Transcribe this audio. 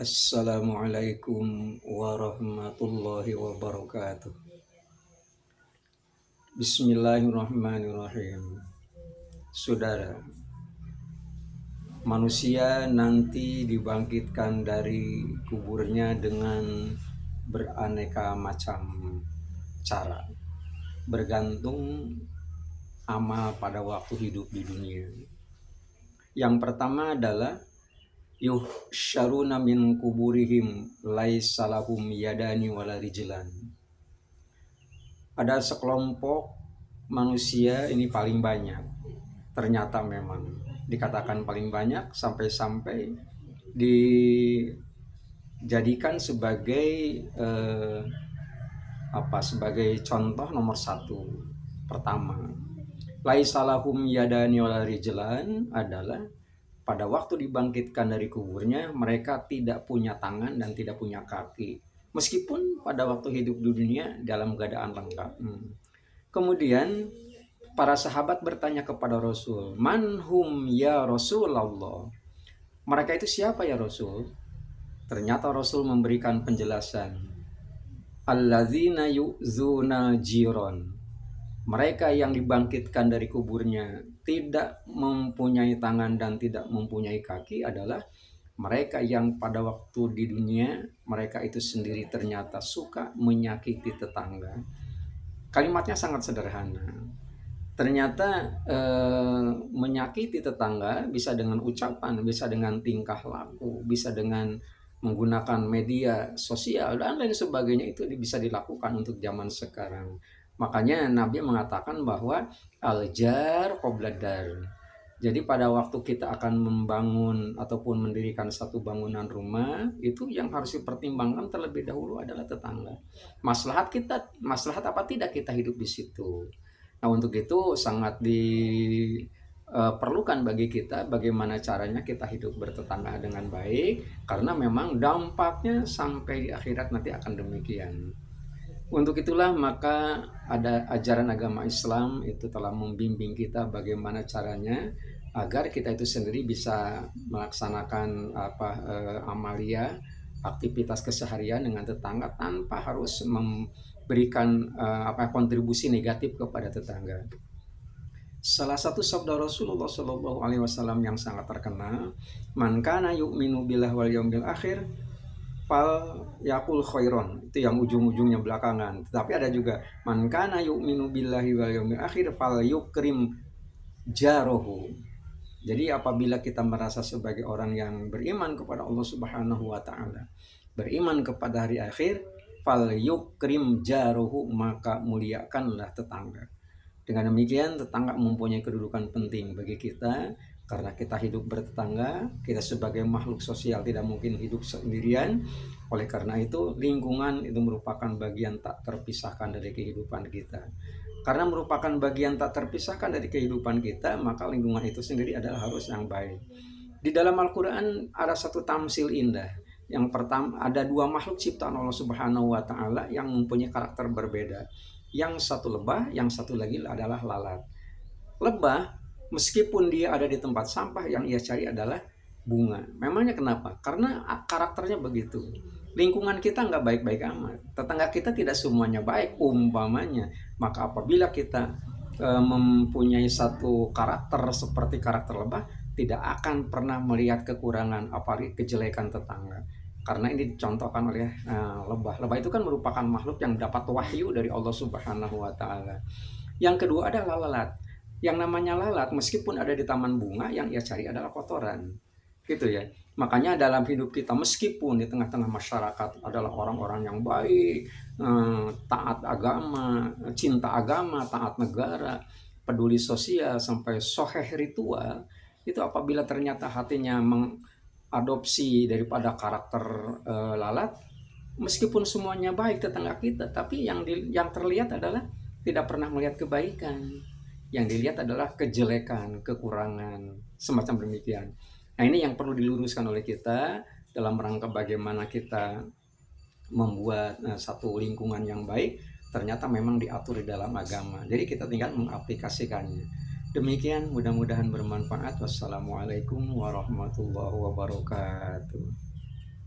Assalamualaikum warahmatullahi wabarakatuh. Bismillahirrahmanirrahim. Saudara, manusia nanti dibangkitkan dari kuburnya dengan beraneka macam cara, bergantung amal pada waktu hidup di dunia. Yang pertama adalah yuhsyaruna min kuburihim laisa lahum yadani wala rijlan. Ada sekelompok manusia ini paling banyak. Ternyata memang dikatakan paling banyak sampai-sampai dijadikan sebagai sebagai contoh nomor satu. Pertama, laisa lahum yadani wala rijlan adalah pada waktu dibangkitkan dari kuburnya, mereka tidak punya tangan dan tidak punya kaki. Meskipun pada waktu hidup di dunia dalam keadaan lengkap. Kemudian para sahabat bertanya kepada Rasul, "Manhum ya Rasulullah?" Mereka itu siapa ya Rasul? Ternyata Rasul memberikan penjelasan. Allazina yu'zuna jiron. Mereka yang dibangkitkan dari kuburnya tidak mempunyai tangan dan tidak mempunyai kaki adalah mereka yang pada waktu di dunia mereka itu sendiri ternyata suka menyakiti tetangga. Kalimatnya sangat sederhana. Ternyata menyakiti tetangga bisa dengan ucapan, bisa dengan tingkah laku, bisa dengan menggunakan media sosial dan lain sebagainya. Itu bisa dilakukan untuk zaman sekarang. Makanya Nabi mengatakan bahwa al-jar qabla dar. Jadi pada waktu kita akan membangun ataupun mendirikan satu bangunan rumah, itu yang harus dipertimbangkan terlebih dahulu adalah tetangga. Maslahat apa tidak kita hidup di situ. Nah, untuk itu sangat diperlukan bagi kita bagaimana caranya kita hidup bertetangga dengan baik, karena memang dampaknya sampai di akhirat nanti akan demikian. Untuk itulah maka ada ajaran agama Islam itu telah membimbing kita bagaimana caranya agar kita itu sendiri bisa melaksanakan amalia aktivitas keseharian dengan tetangga tanpa harus memberikan kontribusi negatif kepada tetangga. Salah satu sabda Rasulullah Shallallahu Alaihi Wasallam yang sangat terkenal, "Man kana yu'minu billahi wal yaumil akhir fal yakul khairon." Itu yang ujung-ujungnya belakangan. Tetapi ada juga man kana yu'minu billahi wal yaumil akhir fal yukrim jarohu. Jadi apabila kita merasa sebagai orang yang beriman kepada Allah Subhanahu wa taala, beriman kepada hari akhir, fal yukrim jarohu, maka muliakanlah tetangga. Dengan demikian tetangga mempunyai kedudukan penting bagi kita. Karena kita hidup bertetangga, kita sebagai makhluk sosial tidak mungkin hidup sendirian. Oleh karena itu, lingkungan itu merupakan bagian tak terpisahkan dari kehidupan kita. Karena merupakan bagian tak terpisahkan dari kehidupan kita, maka lingkungan itu sendiri adalah harus yang baik. Di dalam Al-Quran ada satu tamsil indah. Yang pertama, ada dua makhluk ciptaan Allah Subhanahu wa taala yang mempunyai karakter berbeda. Yang satu lebah, yang satu lagi adalah lalat. Lebah, meskipun dia ada di tempat sampah, yang ia cari adalah bunga. Memangnya kenapa? Karena karakternya begitu. Lingkungan kita nggak baik-baik amat. Tetangga kita tidak semuanya baik umpamanya. Maka apabila kita mempunyai satu karakter seperti karakter lebah, tidak akan pernah melihat kekurangan apalagi kejelekan tetangga. Karena ini dicontohkan oleh lebah. Lebah itu kan merupakan makhluk yang dapat wahyu dari Allah Subhanahu wa taala. Yang kedua adalah lalat. Yang namanya lalat meskipun ada di taman bunga, yang ia cari adalah kotoran. Gitu ya. Makanya dalam hidup kita meskipun di tengah-tengah masyarakat adalah orang-orang yang baik, taat agama, cinta agama, taat negara, peduli sosial sampai soheh ritual, itu apabila ternyata hatinya mengadopsi daripada karakter lalat, meskipun semuanya baik tetangga kita, tapi yang terlihat adalah tidak pernah melihat kebaikan. Yang dilihat adalah kejelekan, kekurangan, semacam demikian. Nah, ini yang perlu diluruskan oleh kita dalam rangka bagaimana kita membuat satu lingkungan yang baik. Ternyata memang diatur di dalam agama. Jadi kita tinggal mengaplikasikannya. Demikian, mudah-mudahan bermanfaat. Wassalamualaikum warahmatullahi wabarakatuh.